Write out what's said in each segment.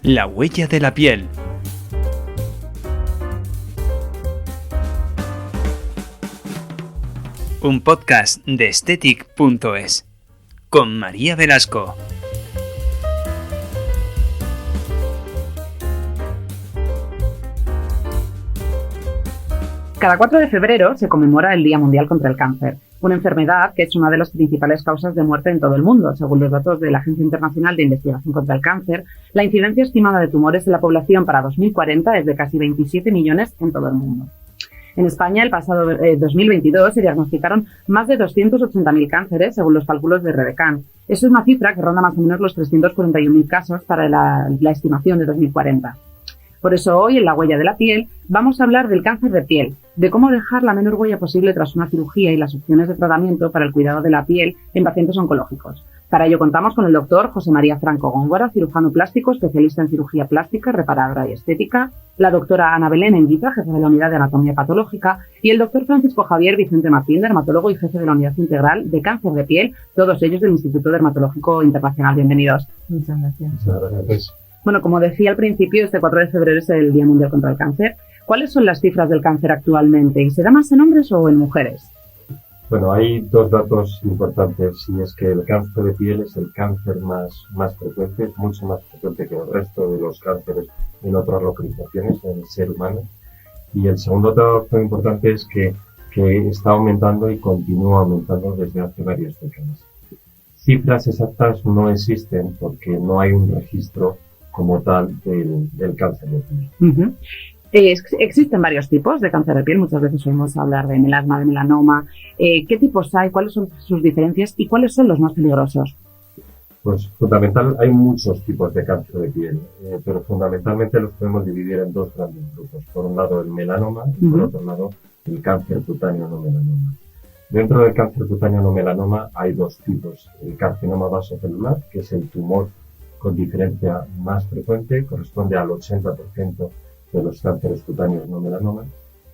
La huella de la piel. Un podcast de Aesthetic.es con María Velasco. Cada 4 de febrero se conmemora el Día Mundial contra el Cáncer, una enfermedad que es una de las principales causas de muerte en todo el mundo. Según los datos de la Agencia Internacional de Investigación contra el Cáncer, la incidencia estimada de tumores en la población para 2040 es de casi 27 millones en todo el mundo. En España, el pasado 2022, se diagnosticaron más de 280.000 cánceres, según los cálculos de Redecan. Eso es una cifra que ronda más o menos los 341.000 casos para la estimación de 2040. Por eso hoy, en La huella de la piel, vamos a hablar del cáncer de piel, de cómo dejar la menor huella posible tras una cirugía y las opciones de tratamiento para el cuidado de la piel en pacientes oncológicos. Para ello contamos con el doctor José María Franco Góngora, cirujano plástico, especialista en cirugía plástica, reparadora y estética, la doctora Ana Belén Enguita, jefe de la unidad de anatomía patológica, y el doctor Francisco Javier Vicente Martín, dermatólogo y jefe de la unidad integral de cáncer de piel, todos ellos del Instituto Dermatológico Internacional. Bienvenidos. Muchas gracias. Muchas gracias. Bueno, como decía al principio, este 4 de febrero es el Día Mundial contra el Cáncer. ¿Cuáles son las cifras del cáncer actualmente? ¿Y se da más en hombres o en mujeres? Bueno, hay dos datos importantes, y es que el cáncer de piel es el cáncer más frecuente, es mucho más frecuente que el resto de los cánceres en otras localizaciones en el ser humano. Y el segundo dato importante es que está aumentando y continúa aumentando desde hace varias décadas. Cifras exactas no existen porque no hay un registro como tal del cáncer de piel. Uh-huh. Existen varios tipos de cáncer de piel, muchas veces oímos hablar de melasma, de melanoma. ¿Qué tipos hay? ¿Cuáles son sus diferencias? ¿Y cuáles son los más peligrosos? Pues fundamental, hay muchos tipos de cáncer de piel, pero fundamentalmente los podemos dividir en dos grandes grupos. Por un lado el melanoma y por otro lado el cáncer cutáneo no melanoma. Dentro del cáncer cutáneo no melanoma hay dos tipos. El carcinoma vasocelular, que es el tumor con diferencia más frecuente, corresponde al 80% de los cánceres cutáneos no melanoma,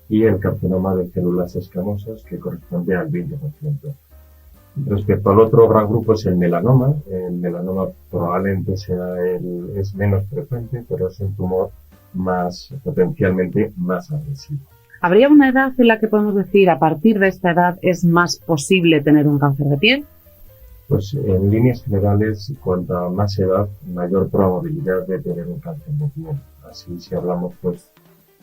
y el carcinoma de células escamosas, que corresponde al 20%. Respecto al otro gran grupo es el melanoma. El melanoma probablemente es menos frecuente, pero es un tumor potencialmente más agresivo. ¿Habría una edad en la que podemos decir, a partir de esta edad es más posible tener un cáncer de piel? Pues en líneas generales, cuanta más edad, mayor probabilidad de tener un cáncer de piel. Así, si hablamos, pues,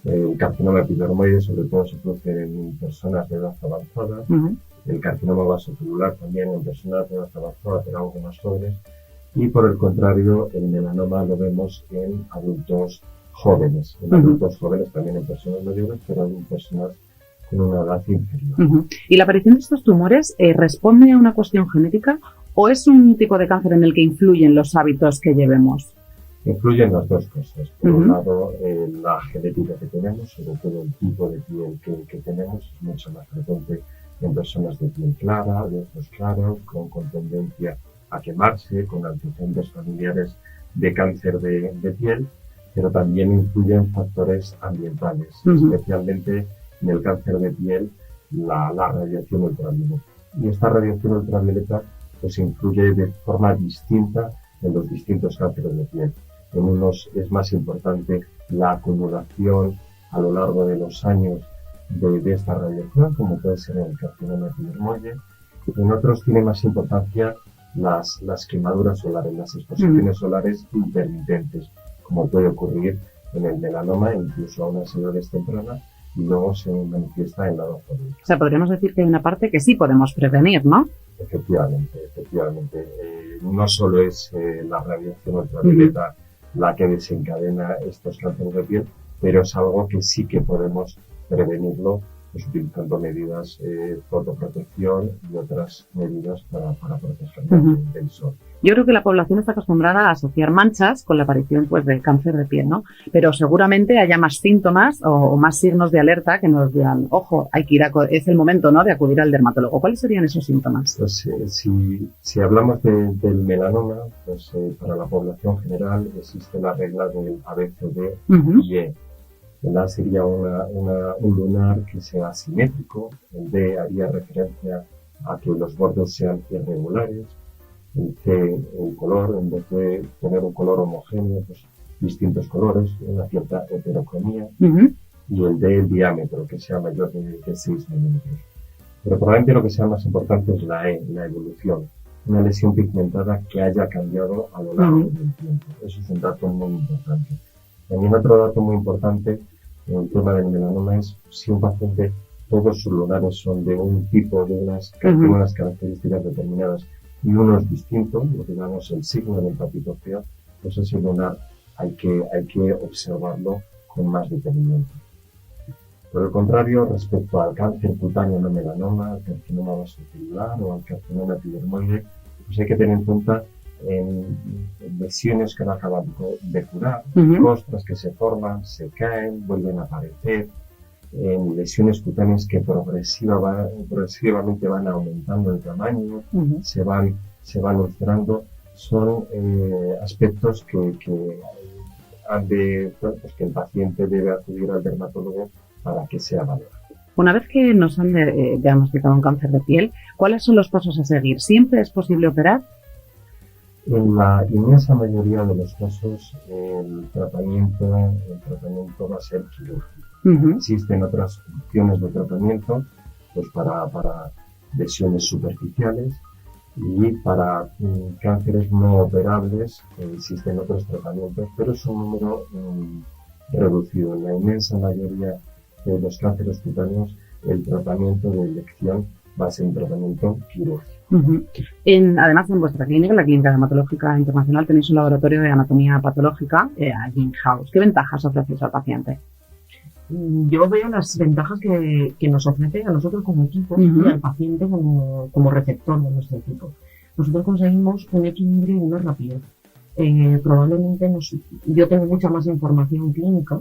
el carcinoma epidermoide, sobre todo se produce en personas de edad avanzada. Uh-huh. El carcinoma vasocelular también en personas de edad avanzada, pero algo más jóvenes. Y por el contrario, el melanoma lo vemos en adultos jóvenes. En adultos jóvenes, también en personas mayores, pero en personas con una edad inferior. Uh-huh. ¿Y la aparición de estos tumores responde a una cuestión genética o es un tipo de cáncer en el que influyen los hábitos que llevemos? Influyen las dos cosas. Por un lado, la genética que tenemos, sobre todo el tipo de piel que tenemos, es mucho más frecuente en personas de piel clara, de ojos claros, con tendencia a quemarse, con antecedentes familiares de cáncer de piel, pero también influyen factores ambientales, especialmente en el cáncer de piel, la radiación ultravioleta. Y esta radiación ultravioleta pues influye de forma distinta en los distintos cánceres de piel. En unos es más importante la acumulación a lo largo de los años de esta radiación, como puede ser en el carcinoma epidermoide. En otros tiene más importancia las quemaduras solares, las exposiciones solares intermitentes, como puede ocurrir en el melanoma, incluso a unas edades tempranas, y luego se manifiesta en la edad adulta. O sea, podríamos decir que hay una parte que sí podemos prevenir, ¿no? Efectivamente. No solo es la radiación ultravioleta la que desencadena estos cánceres de piel, pero es algo que sí que podemos prevenirlo, pues utilizando medidas fotoprotección y otras medidas para proteger del sol. Yo creo que la población está acostumbrada a asociar manchas con la aparición pues del cáncer de piel, ¿no? Pero seguramente haya más síntomas o más signos de alerta que nos digan, ojo, hay que ir es el momento, ¿no?, de acudir al dermatólogo. ¿Cuáles serían esos síntomas? Pues si hablamos del melanoma, pues para la población general existe la regla del ABCD y E. El A sería un lunar que sea asimétrico, el D haría referencia a que los bordes sean irregulares, el color, en vez de tener un color homogéneo, pues distintos colores, una cierta heterocromía, Uh-huh. y el del diámetro, que sea mayor de 6 milímetros. Pero probablemente lo que sea más importante es la evolución. Una lesión pigmentada que haya cambiado a lo largo del tiempo. Eso es un dato muy importante. También otro dato muy importante en el tema del melanoma es si un paciente, todos sus lunares son de un tipo, de unas características determinadas y uno es distinto, lo que llamamos el signo del papitofeo, pues ese lunar hay que observarlo con más detenimiento. Por el contrario, respecto al cáncer cutáneo no melanoma, al carcinoma vasocelular o al carcinoma epidermoide, pues hay que tener en cuenta en lesiones que no acaban de curar, costras que se forman, se caen, vuelven a aparecer, en lesiones cutáneas que progresivamente van aumentando el tamaño, se van ulcerando, son aspectos que el paciente debe acudir al dermatólogo para que sea valorado. Una vez que nos han diagnosticado un cáncer de piel, ¿cuáles son los pasos a seguir? ¿Siempre es posible operar? En la inmensa mayoría de los casos, el tratamiento va a ser quirúrgico. Existen otras opciones de tratamiento, pues para lesiones superficiales, y para cánceres no operables existen otros tratamientos, pero es un número reducido. En la inmensa mayoría de los cánceres cutáneos, el tratamiento de elección va a ser un tratamiento quirúrgico. Además, en vuestra clínica, la Clínica Dermatológica Internacional, tenéis un laboratorio de anatomía patológica allí in-house. ¿Qué ventajas ofrecéis al paciente? Yo veo las ventajas que nos ofrece a nosotros como equipo y al paciente como receptor de nuestro equipo. Nosotros conseguimos un equilibrio y una rapidez. Probablemente yo tengo mucha más información clínica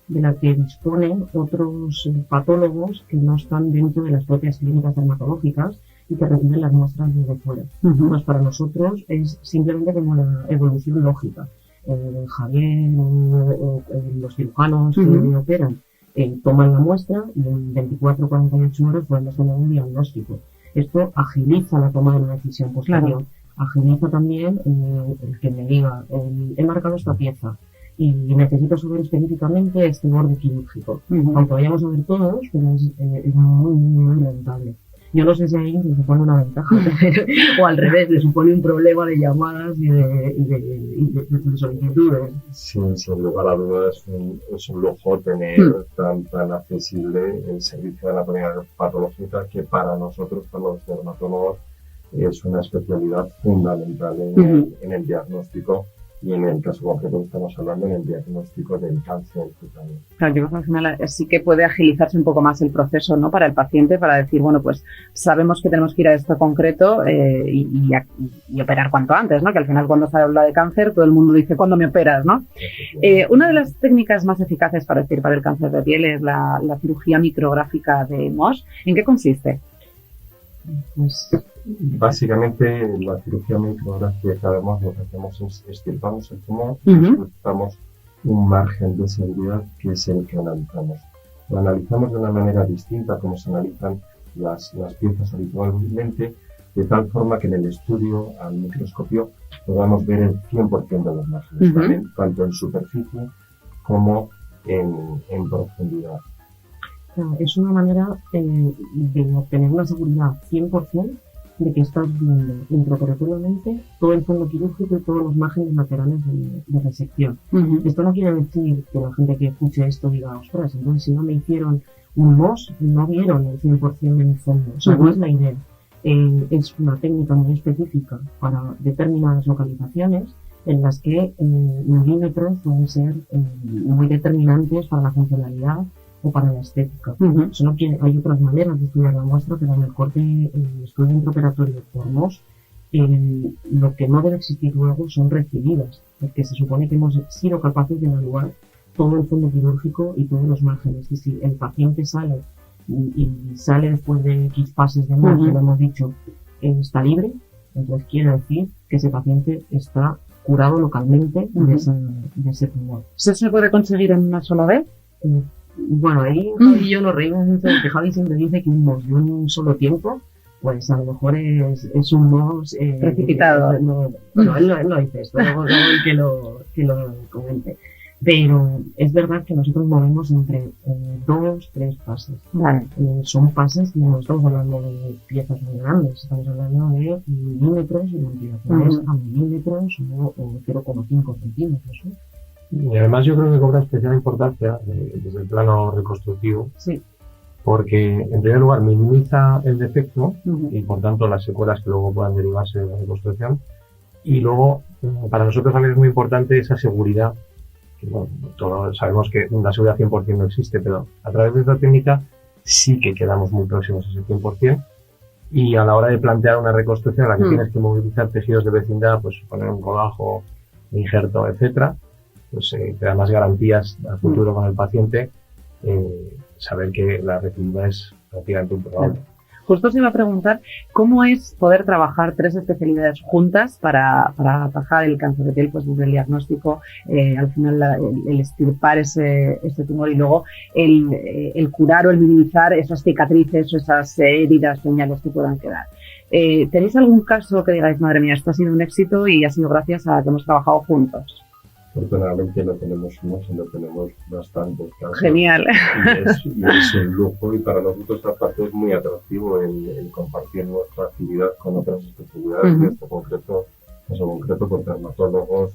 de la que disponen otros patólogos que no están dentro de las propias clínicas dermatológicas y que reciben las muestras desde fuera. Pues para nosotros es simplemente como la evolución lógica. Javier o los cirujanos que operan toman la muestra y en 24-48 horas podemos tener un diagnóstico. Esto agiliza la toma de la decisión posterior. Claro. Agiliza también el que me diga, he marcado esta pieza y necesito saber específicamente este borde quirúrgico. Aunque vayamos a ver todos, pero es muy rentable. Yo no sé si ahí le supone una ventaja o al revés, le supone un problema de llamadas y de solicitudes. Sin lugar a dudas es un lujo tener tan accesible el servicio de anatomía patológica, que para nosotros, para los dermatólogos, es una especialidad fundamental en el diagnóstico. Y en el caso concreto que estamos hablando, en el diagnóstico del cáncer cutáneo. Claro, yo creo que al final sí que puede agilizarse un poco más el proceso, ¿no? Para el paciente, para decir, bueno, pues sabemos que tenemos que ir a esto concreto y operar cuanto antes, ¿no? Que al final cuando se habla de cáncer, todo el mundo dice, ¿cuándo me operas, no? Una de las técnicas más eficaces para el cáncer de piel es la cirugía micrográfica de Mohs. ¿En qué consiste? Pues básicamente la cirugía micrográfica que además lo que hacemos es extirpamos el tumor y extirpamos un margen de seguridad que es el que analizamos. Lo analizamos de una manera distinta como se analizan las piezas habitualmente, de tal forma que en el estudio al microscopio podamos ver el 100% de los márgenes, tanto en superficie como en profundidad. Es una manera de obtener una seguridad 100% de que estás viendo intraoperatoriamente todo el fondo quirúrgico y todos los márgenes laterales de resección. Esto no quiere decir que la gente que escuche esto diga, ostras, entonces si no me hicieron un Mohs, no vieron el 100% de mi fondo. O sea, no es la idea. Es una técnica muy específica para determinadas localizaciones en las que milímetros pueden ser muy determinantes para la funcionalidad o para la estética. Solo que hay otras maneras de estudiar la muestra, pero en el corte, el estudio intraoperatorio por Mohs, lo que no debe existir luego son recidivas, porque se supone que hemos sido capaces de evaluar todo el fondo quirúrgico y todos los márgenes. Y si el paciente sale y sale después de X fases de Mohs, que lo hemos dicho, está libre, entonces quiere decir que ese paciente está curado localmente de ese tumor. ¿Eso se puede conseguir en una sola vez? Bueno, ahí Javi y yo nos reímos mucho porque Javi siempre dice que un Mohs de un solo tiempo pues a lo mejor es un MOS precipitado. Bueno, él lo dice esto, luego él que lo comente. Pero es verdad que nosotros movemos entre 2-3 fases. Vale. Son fases que no estamos hablando de piezas muy grandes, estamos hablando de milímetros y multiplicaciones a milímetros o 0,5 centímetros. ¿Sí? Y además yo creo que cobra especial importancia desde el plano reconstructivo, sí, porque en primer lugar minimiza el defecto y por tanto las secuelas que luego puedan derivarse de la reconstrucción, y luego para nosotros también es muy importante esa seguridad, que bueno, todos sabemos que una seguridad 100% no existe, pero a través de esta técnica sí que quedamos muy próximos a ese 100%, y a la hora de plantear una reconstrucción en la que tienes que movilizar tejidos de vecindad, pues poner un codajo, un injerto, etcétera, pues te da más garantías al futuro con el paciente, saber que la recidiva es prácticamente improbable. Justo os iba a preguntar cómo es poder trabajar 3 especialidades juntas para atajar el cáncer de piel, pues desde el diagnóstico, al final el extirpar ese tumor y luego el curar o el minimizar esas cicatrices o esas heridas, señales que puedan quedar. ¿Tenéis algún caso que digáis, madre mía, esto ha sido un éxito y ha sido gracias a que hemos trabajado juntos? Afortunadamente no tenemos uno, sino tenemos bastantes casos. Genial. Y es un lujo, y para nosotros aparte es muy atractivo el compartir nuestra actividad con otras especialidades, en este concreto con dermatólogos,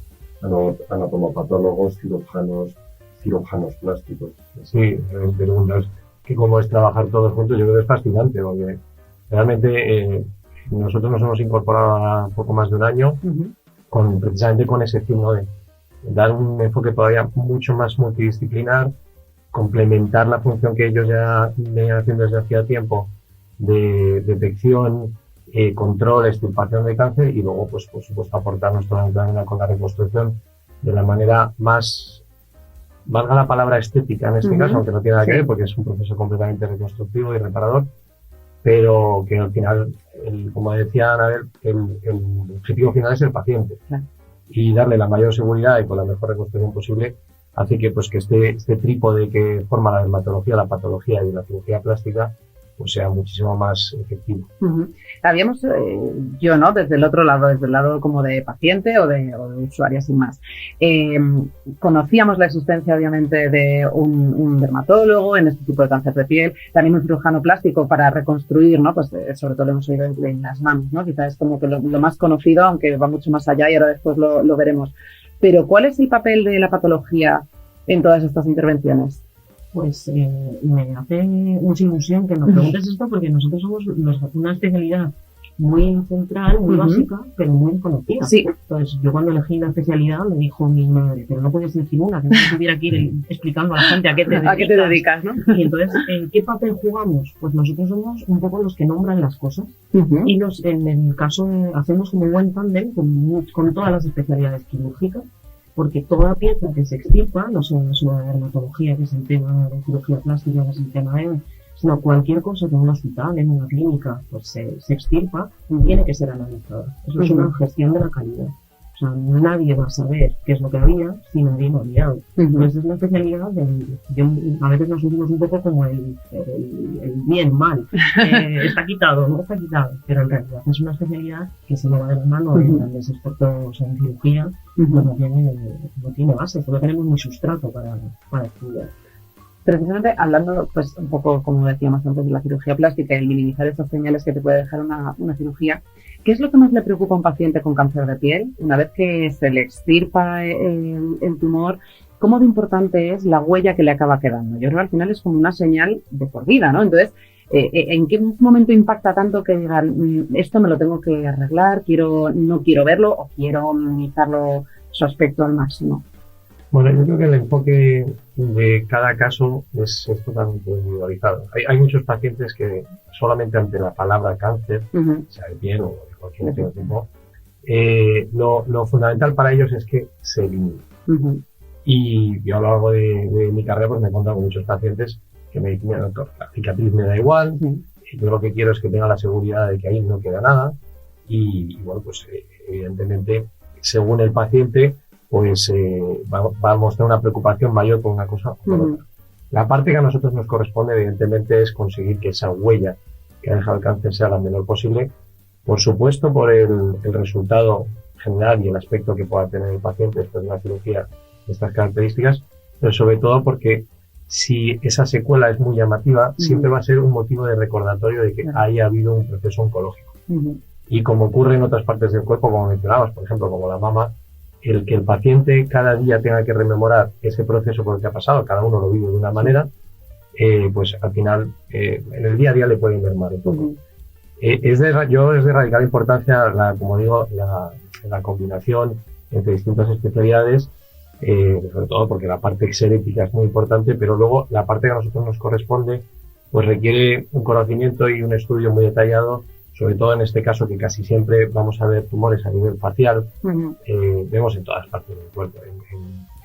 anatomopatólogos, cirujanos plásticos. Sí, me preguntas que cómo es trabajar todos juntos. Yo creo que es fascinante, porque realmente nosotros nos hemos incorporado a poco más de un año precisamente con ese fin, ¿no? De dar un enfoque todavía mucho más multidisciplinar, complementar la función que ellos ya venían haciendo desde hacía tiempo de detección, control, extirpación de cáncer, y luego, pues por supuesto, aportar nuestro granito con la reconstrucción de la manera más, valga la palabra estética en este caso, aunque no tiene nada que ver, porque es un proceso completamente reconstructivo y reparador, pero que al final, como decía Anabel, el objetivo final es el paciente. Claro. Y darle la mayor seguridad y con la mejor reconstrucción posible hace que este trípode que forma la dermatología, la patología y la cirugía plástica pues sea muchísimo más efectivo. Habíamos, yo no, desde el otro lado, desde el lado como de paciente o de usuaria sin más, conocíamos la existencia obviamente de un dermatólogo en este tipo de cáncer de piel, también un cirujano plástico para reconstruir, ¿no? Pues sobre todo lo hemos oído en las manos, ¿no? Quizás es como que lo más conocido, aunque va mucho más allá y ahora después lo veremos. Pero ¿cuál es el papel de la patología en todas estas intervenciones? Pues me hace mucha ilusión que nos preguntes esto, porque nosotros somos una especialidad muy central, muy básica, pero muy conocida. Sí. Entonces, yo cuando elegí la especialidad me dijo mi madre, pero no puedes decir una, que no tuviera que ir explicando a la gente a qué te dedicas, ¿no? Y entonces, ¿qué papel jugamos? Pues nosotros somos un poco los que nombran las cosas, y en el caso hacemos como un buen tándem con todas las especialidades quirúrgicas, porque toda pieza que se extirpa, no solo es una dermatología, que es el tema de cirugía plástica, que es el tema sino cualquier cosa que en un hospital, en una clínica, pues se extirpa, tiene que ser analizada. Eso es una gestión de la calidad. O sea, nadie va a saber qué es lo que había si nadie lo ha mirado. Entonces es la especialidad a veces nos sentimos un poco como el bien, mal. Está quitado, no está quitado. Pero en realidad es una especialidad que se lleva de la mano de grandes expertos en cirugía, no tiene base, no tenemos ni sustrato para estudiar. Precisamente hablando, pues un poco como decíamos antes de la cirugía plástica y el minimizar esas señales que te puede dejar una cirugía, ¿qué es lo que más le preocupa a un paciente con cáncer de piel? Una vez que se le extirpa el tumor, ¿cómo de importante es la huella que le acaba quedando? Yo creo que al final es como una señal de por vida, ¿no? Entonces, ¿en qué momento impacta tanto que digan, esto me lo tengo que arreglar, no quiero verlo o quiero minimizarlo su aspecto al máximo? Bueno, yo creo que el enfoque de cada caso es totalmente individualizado. Hay muchos pacientes que solamente ante la palabra cáncer, sea de piel o de cualquier otro tipo, lo fundamental para ellos es que se elimine. Y yo a lo largo de mi carrera pues me he encontrado con muchos pacientes que me dicen, mira, doctor, la cicatriz me da igual, yo lo que quiero es que tenga la seguridad de que ahí no queda nada, y bueno, pues evidentemente, según el paciente, pues va a mostrar una preocupación mayor por una cosa o por otra. La parte que a nosotros nos corresponde, evidentemente, es conseguir que esa huella que ha dejado el cáncer sea la menor posible. Por supuesto, por el resultado general y el aspecto que pueda tener el paciente después de una cirugía de estas características, pero sobre todo porque si esa secuela es muy llamativa, siempre va a ser un motivo de recordatorio de que haya habido un proceso oncológico. Y como ocurre en otras partes del cuerpo, como mencionabas, por ejemplo, como la mama, el que el paciente cada día tenga que rememorar ese proceso por el que ha pasado, cada uno lo vive de una manera, pues al final en el día a día le puede mermar un poco. Es de radical importancia, como digo, la combinación entre distintas especialidades, sobre todo porque la parte exerética es muy importante, pero luego la parte que a nosotros nos corresponde pues requiere un conocimiento y un estudio muy detallado, sobre todo en este caso que casi siempre vamos a ver tumores a nivel facial, vemos en todas partes del cuerpo,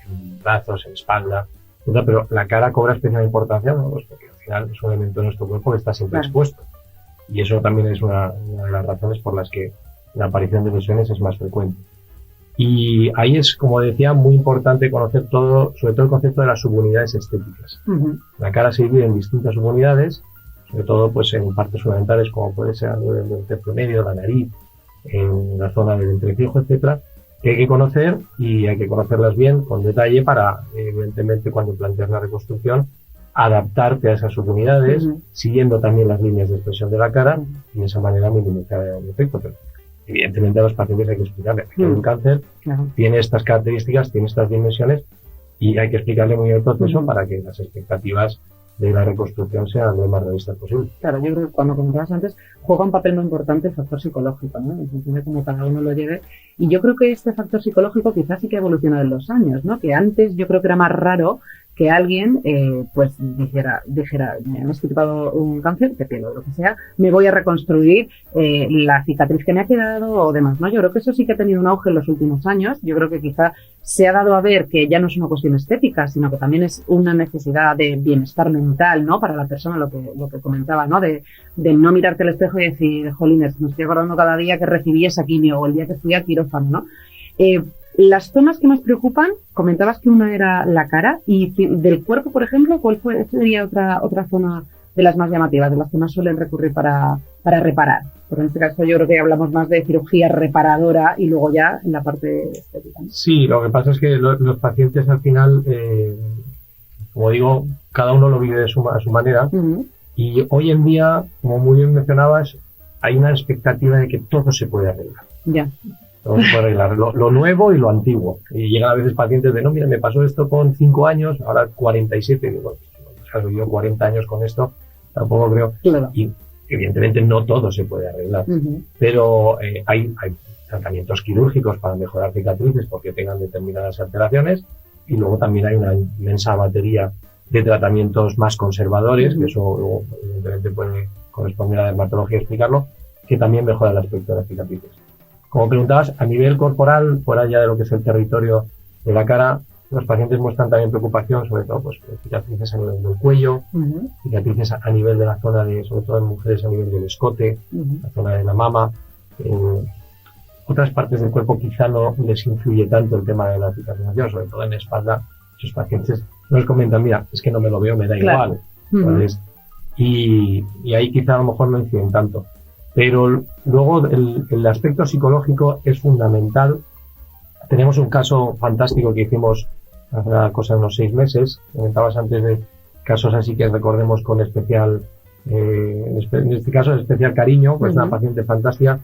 en brazos, en espalda, pero la cara cobra especial importancia, ¿no? Pues porque al final es un elemento de nuestro cuerpo que está siempre expuesto, y eso también es una de las razones por las que la aparición de lesiones es más frecuente. Y ahí es, como decía, muy importante conocer todo, sobre todo el concepto de las subunidades estéticas. La cara se divide en distintas subunidades, sobre todo pues en partes fundamentales como puede ser a nivel del tercio medio, la nariz, en la zona del entrecejo, etcétera, que hay que conocer y hay que conocerlas bien, con detalle, para, evidentemente, cuando planteas la reconstrucción, adaptarte a esas subunidades, siguiendo también las líneas de expresión de la cara, y de esa manera minimizar el efecto. Pero evidentemente a los pacientes hay que explicarle que un cáncer tiene estas características, tiene estas dimensiones, y hay que explicarle muy bien el proceso para que las expectativas de la reconstrucción sean lo más realistas posible. Claro, yo creo que cuando comentabas antes, juega un papel muy importante el factor psicológico, ¿no? En función de cómo cada uno lo lleve. Y yo creo que este factor psicológico quizás sí que ha evolucionado en los años, ¿no? Que antes yo creo que era más raro que alguien pues dijera, me han estirpado un cáncer de piel o lo que sea, me voy a reconstruir la cicatriz que me ha quedado o demás, ¿no? Yo creo que eso sí que ha tenido un auge en los últimos años. Yo creo que quizá se ha dado a ver que ya no es una cuestión estética, sino que también es una necesidad de bienestar mental, ¿no? Para la persona, lo que comentaba, ¿no? De no mirarte al espejo y decir, jolines, me estoy acordando cada día que recibí esa quimio o el día que fui a quirófano, ¿no? Las zonas que más preocupan, comentabas que una era la cara, y del cuerpo, por ejemplo, ¿cuál sería otra zona de las más llamativas, de las que más suelen recurrir para reparar? Porque en este caso yo creo que hablamos más de cirugía reparadora y luego ya en la parte estética, ¿no? Sí, lo que pasa es que los pacientes al final, como digo, cada uno lo vive a su manera, y hoy en día, como muy bien mencionabas, hay una expectativa de que todo se puede arreglar. Ya. Todo se puede arreglar, lo nuevo y lo antiguo. Y llegan a veces pacientes de, no, mira, me pasó esto con 5 años, ahora 47, y digo, claro, yo 40 años con esto, tampoco creo. Claro. Y evidentemente no todo se puede arreglar, pero hay tratamientos quirúrgicos para mejorar cicatrices porque tengan determinadas alteraciones, y luego también hay una inmensa batería de tratamientos más conservadores, que eso luego evidentemente puede corresponder a la dermatología explicarlo, que también mejora el aspecto de las cicatrices. Como preguntabas, a nivel corporal, fuera ya de lo que es el territorio de la cara, los pacientes muestran también preocupación, sobre todo pues cicatrices a nivel del cuello, cicatrices a nivel de la zona sobre todo en mujeres a nivel del escote, la zona de la mama. Otras partes del cuerpo quizá no les influye tanto el tema de la cicatrización, sobre todo en la espalda. Muchos pacientes nos comentan, mira, es que no me lo veo, me da igual. Entonces, y ahí quizá a lo mejor no inciden tanto. Pero luego el aspecto psicológico es fundamental. Tenemos un caso fantástico que hicimos hace una cosa de unos 6 meses. Comentabas antes de casos así que recordemos con especial, en este caso especial cariño, pues una paciente fantástica.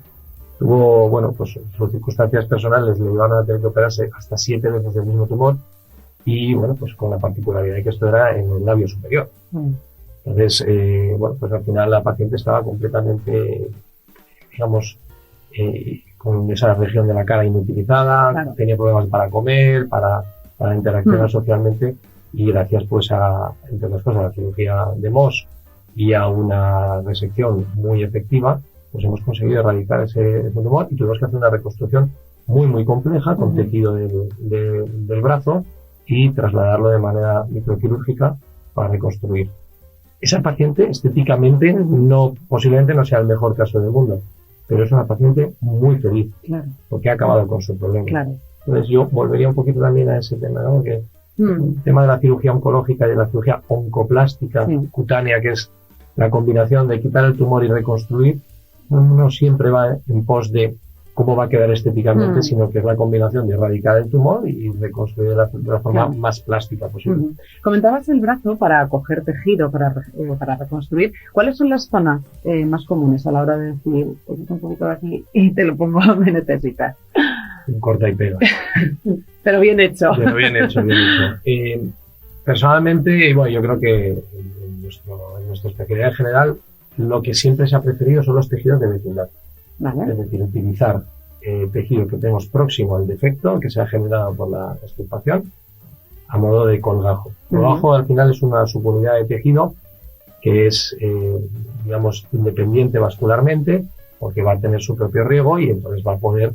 Tuvo, bueno, pues sus circunstancias personales le llevaron a tener que operarse hasta 7 veces del mismo tumor, y bueno, pues con la particularidad de que esto era en el labio superior. Entonces, bueno, pues al final la paciente estaba completamente, digamos, con esa región de la cara inutilizada, tenía problemas para comer, para interaccionar socialmente, y gracias pues entre otras cosas, a la cirugía de Mohs y a una resección muy efectiva, pues hemos conseguido erradicar ese tumor, y tuvimos que hacer una reconstrucción muy, muy compleja con tejido del brazo y trasladarlo de manera microquirúrgica para reconstruir. Esa paciente estéticamente posiblemente no sea el mejor caso del mundo, pero es una paciente muy feliz, porque ha acabado con su problema. Entonces yo volvería un poquito también a ese tema, ¿no? Que el tema de la cirugía oncológica y de la cirugía oncoplástica cutánea, que es la combinación de quitar el tumor y reconstruir no siempre va en pos de cómo va a quedar estéticamente, sino que es la combinación de erradicar el tumor y reconstruir de la forma más plástica posible. Comentabas el brazo para coger tejido, para reconstruir. ¿Cuáles son las zonas más comunes a la hora de decir, pues un poquito de aquí y te lo pongo donde necesitas? Corta y pega. Pero bien hecho. Pero bien hecho. Personalmente, bueno, yo creo que en nuestra especialidad en general, lo que siempre se ha preferido son los tejidos de vecindad. Vale. Es decir, utilizar tejido que tenemos próximo al defecto, que se ha generado por la extirpación, a modo de colgajo. Colgajo al final es una subunidad de tejido que es, digamos, independiente vascularmente, porque va a tener su propio riego y entonces va a poder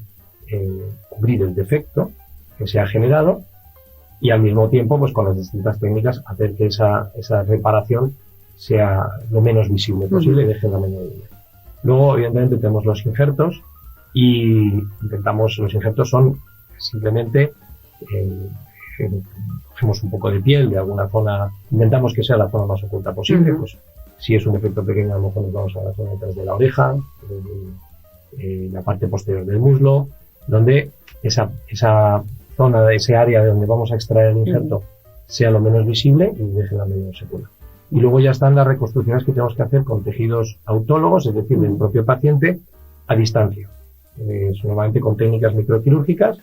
cubrir el defecto que se ha generado y al mismo tiempo, pues con las distintas técnicas, hacer que esa reparación sea lo menos visible posible y deje la menor huella. Luego, evidentemente, tenemos los injertos y los injertos son simplemente, cogemos un poco de piel de alguna zona, intentamos que sea la zona más oculta posible, pues si es un defecto pequeño, a lo mejor nos vamos a la zona detrás de la oreja, la parte posterior del muslo, donde esa zona, ese área de donde vamos a extraer el injerto sea lo menos visible y deje la menor secuela. Y luego ya están las reconstrucciones que tenemos que hacer con tejidos autólogos, es decir, del propio paciente, a distancia. Normalmente con técnicas microquirúrgicas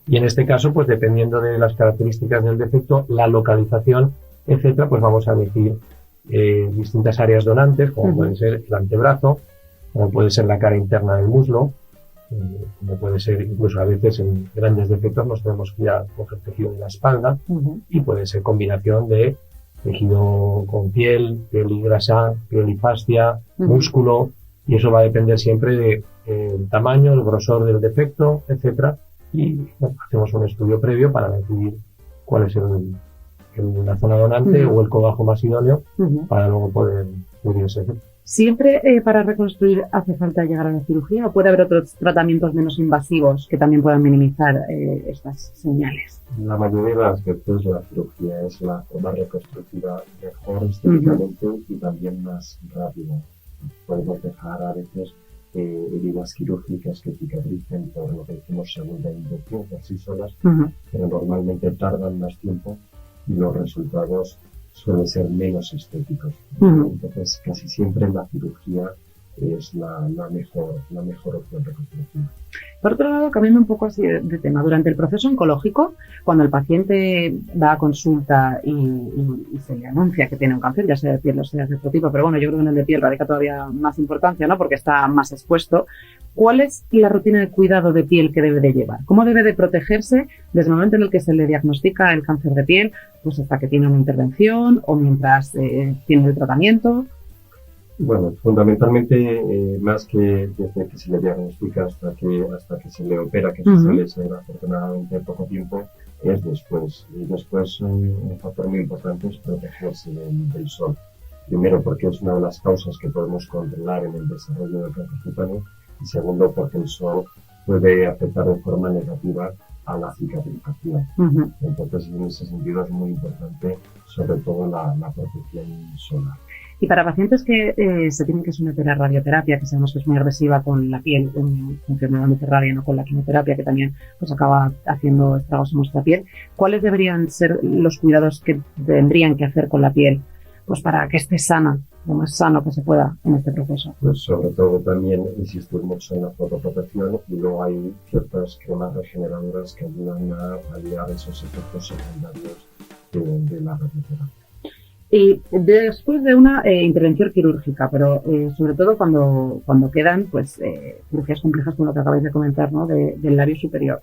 y en este caso, pues dependiendo de las características del defecto, la localización, etcétera, pues vamos a elegir distintas áreas donantes, como puede ser el antebrazo, como puede ser la cara interna del muslo, como puede ser incluso a veces en grandes defectos nos tenemos que ir a coger tejido de la espalda y puede ser combinación de tejido con piel y grasa, piel y fascia, músculo, y eso va a depender siempre del tamaño, el grosor del defecto, etcétera, y hacemos un estudio previo para decidir cuál es la zona donante o el colgajo más idóneo para luego poder cubrir ese efecto. ¿Siempre para reconstruir hace falta llegar a la cirugía o puede haber otros tratamientos menos invasivos que también puedan minimizar estas señales? La mayoría de las veces la cirugía es la forma reconstructiva mejor estéticamente y también más rápida. Podemos dejar a veces heridas quirúrgicas que cicatricen por lo que decimos segunda inyección por sí solas, pero normalmente tardan más tiempo y los resultados suelen ser menos estéticos. Entonces, casi siempre la cirugía es la mejor opción reconstructiva. Por otro lado, cambiando un poco así de tema, durante el proceso oncológico, cuando el paciente va a consulta y se le anuncia que tiene un cáncer, ya sea de piel o sea de otro tipo, pero bueno, yo creo que en el de piel radica todavía más importancia, ¿no? Porque está más expuesto. ¿Cuál es la rutina de cuidado de piel que debe de llevar? ¿Cómo debe de protegerse desde el momento en el que se le diagnostica el cáncer de piel, pues hasta que tiene una intervención o mientras tiene el tratamiento? Bueno, fundamentalmente, más que desde que se le diagnostica hasta que se le opera, que suele ser afortunadamente poco tiempo, es después. Y después un factor muy importante es protegerse del sol. Primero, porque es una de las causas que podemos controlar en el desarrollo del cáncer cutáneo. Y segundo, porque el sol puede afectar de forma negativa a la cicatrización. Entonces, en ese sentido es muy importante, sobre todo la protección solar. Y para pacientes que se tienen que someter a radioterapia, que sabemos que es muy agresiva con la piel, con enfermedad mediterránea, no con la quimioterapia, que también pues acaba haciendo estragos en nuestra piel, ¿cuáles deberían ser los cuidados que tendrían que hacer con la piel pues para que esté sana, lo más sano que se pueda en este proceso? Pues sobre todo también insistir mucho en la fotoprotección y luego hay ciertas cremas regeneradoras que ayudan a paliar esos efectos secundarios de la radioterapia. Y después de una intervención quirúrgica, pero sobre todo cuando quedan pues cirugías complejas como lo que acabáis de comentar, ¿no? Del labio superior,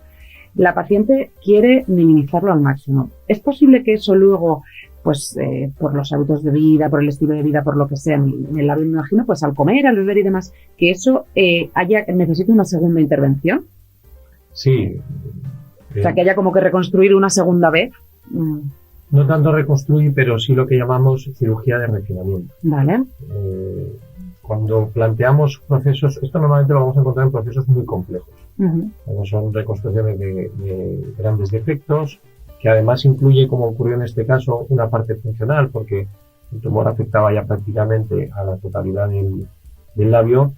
la paciente quiere minimizarlo al máximo. ¿Es posible que eso luego, pues por los hábitos de vida, por el estilo de vida, por lo que sea, en el labio me imagino, pues al comer, al beber y demás, que eso necesite una segunda intervención? Sí. O sea, que haya como que reconstruir una segunda vez. No tanto reconstruir, pero sí lo que llamamos cirugía de refinamiento. Vale. Cuando planteamos procesos, esto normalmente lo vamos a encontrar en procesos muy complejos. Cuando son reconstrucciones de grandes defectos, que además incluye, como ocurrió en este caso, una parte funcional, porque el tumor afectaba ya prácticamente a la totalidad del labio,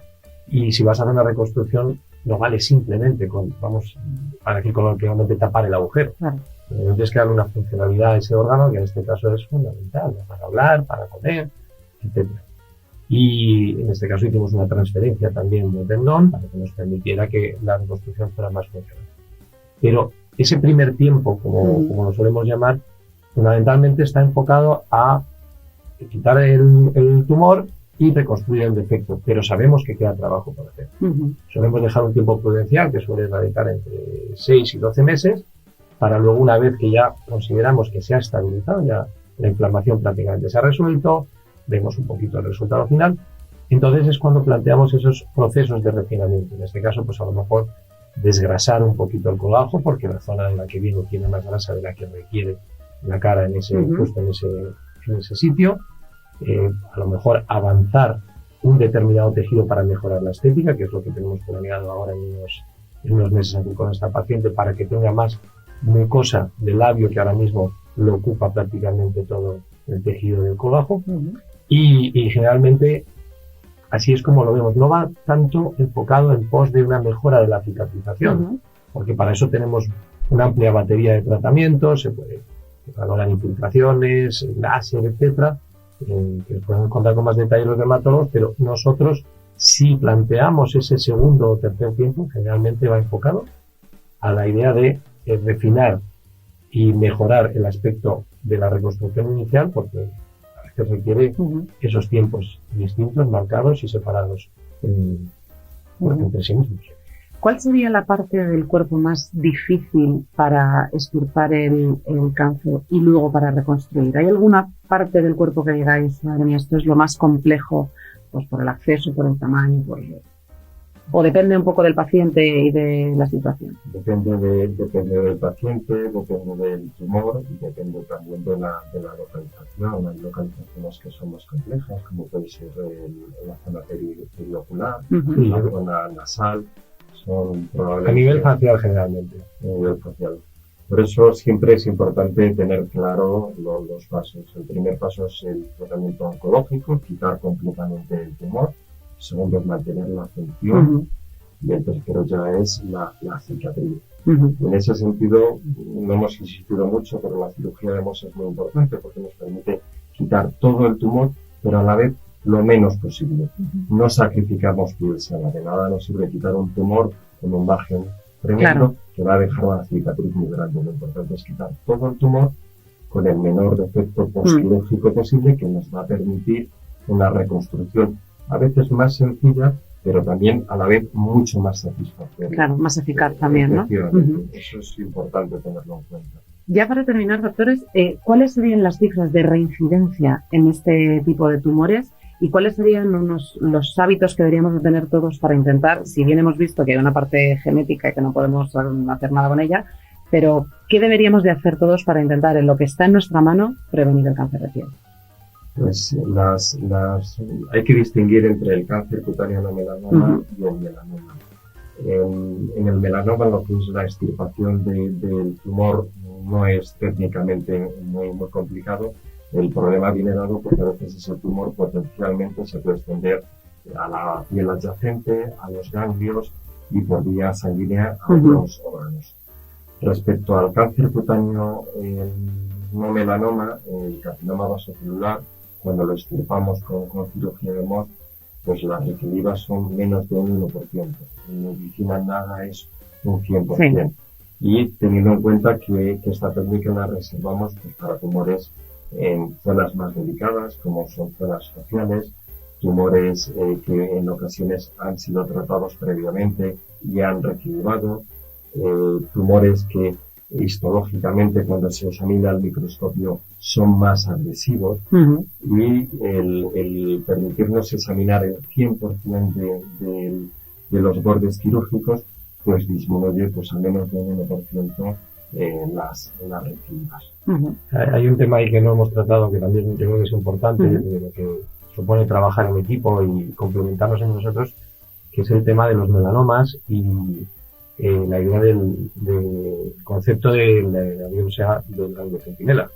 y si vas a hacer una reconstrucción no vale simplemente con, vamos, para que coloquialmente tapar el agujero. Claro. Tienes que darle una funcionalidad a ese órgano, que en este caso es fundamental, para hablar, para comer, etc. Y en este caso hicimos una transferencia también de tendón para que nos permitiera que la reconstrucción fuera más funcional. Pero ese primer tiempo, como lo solemos llamar, fundamentalmente está enfocado a quitar el tumor y reconstruir el defecto, pero sabemos que queda trabajo por hacer. Solemos dejar un tiempo prudencial, que suele radicar entre 6 y 12 meses, para luego, una vez que ya consideramos que se ha estabilizado, ya la inflamación prácticamente se ha resuelto, vemos un poquito el resultado final, entonces es cuando planteamos esos procesos de refinamiento. En este caso, pues a lo mejor desgrasar un poquito el colágeno, porque la zona en la que viene tiene más grasa de la que requiere la cara en ese, justo en ese sitio. A lo mejor avanzar un determinado tejido para mejorar la estética, que es lo que tenemos planeado ahora en unos meses aquí con esta paciente, para que tenga más mucosa del labio, que ahora mismo lo ocupa prácticamente todo el tejido del colágeno. Y generalmente así es como lo vemos. No va tanto enfocado en pos de una mejora de la cicatrización, porque para eso tenemos una amplia batería de tratamientos, se valoran infiltraciones, láser, etcétera, que pueden contar con más detalle los dermatólogos, pero nosotros, si planteamos ese segundo o tercer tiempo, generalmente va enfocado a la idea de refinar y mejorar el aspecto de la reconstrucción inicial, porque a veces requiere esos tiempos distintos, marcados y separados entre sí mismos. ¿Cuál sería la parte del cuerpo más difícil para extirpar el cáncer y luego para reconstruir? ¿Hay alguna parte del cuerpo que digáis, madre mía, esto es lo más complejo, pues por el acceso, por el tamaño, o depende un poco del paciente y de la situación? Depende del paciente, depende del tumor y depende también de la localización. Hay localizaciones que son más complejas, como puede ser la zona periocular, la zona nasal. A nivel facial, generalmente. A nivel facial. Por eso siempre es importante tener claro los pasos. El primer paso es el tratamiento oncológico, quitar completamente el tumor. El segundo es mantener la función. Y el tercero ya es la cicatriz. En ese sentido, no hemos insistido mucho, pero la cirugía de Mohs es muy importante porque nos permite quitar todo el tumor, pero a la vez lo menos posible. No sacrificamos piel sana. De nada nos sirve quitar un tumor con un margen tremendo que va a dejar una cicatriz muy grande. Lo importante es quitar todo el tumor con el menor defecto postquirúrgico posible, que nos va a permitir una reconstrucción a veces más sencilla, pero también a la vez mucho más satisfactoria. Claro, más eficaz también, ¿no? Eso es importante tenerlo en cuenta. Ya para terminar, doctores, ¿cuáles serían las cifras de reincidencia en este tipo de tumores? ¿Y cuáles serían los hábitos que deberíamos de tener todos para intentar, si bien hemos visto que hay una parte genética y que no podemos hacer nada con ella, pero qué deberíamos de hacer todos para intentar, en lo que está en nuestra mano, prevenir el cáncer de piel? Pues hay que distinguir entre el cáncer cutáneo no melanoma y el melanoma. En el melanoma, lo que es la extirpación del tumor no es técnicamente muy complicado. El problema viene dado porque a veces ese tumor potencialmente se puede extender a la piel adyacente, a los ganglios y por vía sanguínea a otros órganos. Respecto al cáncer cutáneo no melanoma, el carcinoma vasocelular, cuando lo extirpamos con cirugía de Mohs, pues las recidivas son menos de un 1%. En medicina nada es un 100%. Y teniendo en cuenta que esta técnica la reservamos pues, para tumores en zonas más delicadas, como son zonas faciales, tumores que en ocasiones han sido tratados previamente y han recidivado, tumores que histológicamente cuando se examina al microscopio son más agresivos y el permitirnos examinar el 100% de los bordes quirúrgicos pues disminuye pues al menos de un 1% las recidivas. Hay un tema ahí que no hemos tratado que también creo que es importante, de lo que supone trabajar en equipo y complementarnos en nosotros, que es el tema de los melanomas y la idea del concepto de la biopsia del ganglio centinela.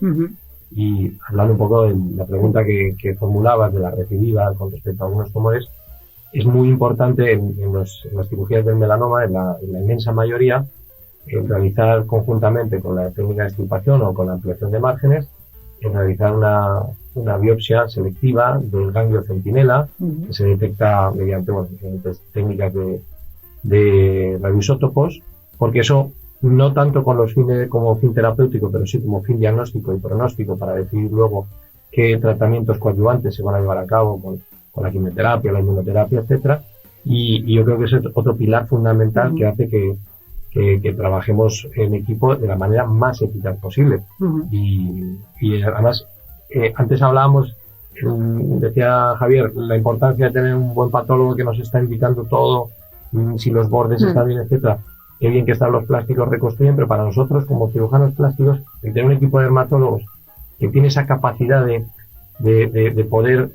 Y hablando un poco de la pregunta que formulabas de la recidiva con respecto a algunos tumores, es muy importante en las cirugías del melanoma, en la inmensa mayoría, realizar conjuntamente con la técnica de extirpación o con la ampliación de márgenes, realizar una biopsia selectiva del ganglio centinela, que se detecta mediante diferentes técnicas de radioisótopos, porque eso no tanto con los fines como fin terapéutico, pero sí como fin diagnóstico y pronóstico para decidir luego qué tratamientos coadyuvantes se van a llevar a cabo con la quimioterapia, la inmunoterapia, etcétera. Y yo creo que es otro pilar fundamental que hace que trabajemos en equipo de la manera más eficaz posible. Y además, antes hablábamos, decía Javier, la importancia de tener un buen patólogo que nos está indicando todo, si los bordes están bien, etcétera. Qué bien que están los plásticos reconstruyen, pero para nosotros como cirujanos plásticos, el tener un equipo de dermatólogos que tiene esa capacidad de poder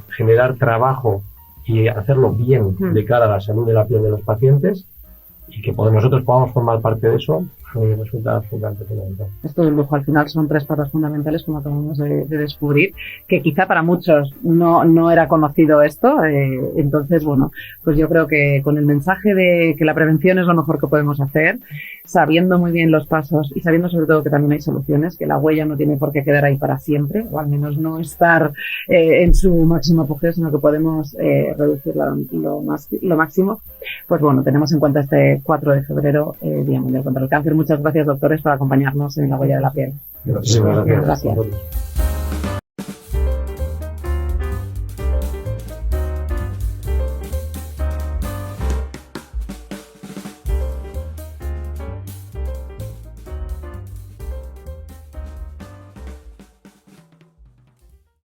generar trabajo y hacerlo bien de cara a la salud de la piel de los pacientes, y que nosotros podamos formar parte de eso, a mí me resulta absolutamente fundamental. Esto del lujo al final son 3 patas fundamentales, como acabamos de descubrir, que quizá para muchos no era conocido esto, entonces bueno, pues yo creo que con el mensaje de que la prevención es lo mejor que podemos hacer, sabiendo muy bien los pasos y sabiendo sobre todo que también hay soluciones, que la huella no tiene por qué quedar ahí para siempre, o al menos no estar en su máximo apogeo, sino que podemos reducirla lo máximo, pues bueno, tenemos en cuenta este 4 de febrero, Día Mundial contra el Cáncer. Muchas gracias, doctores, por acompañarnos en La Huella de la Piel. Gracias. Gracias.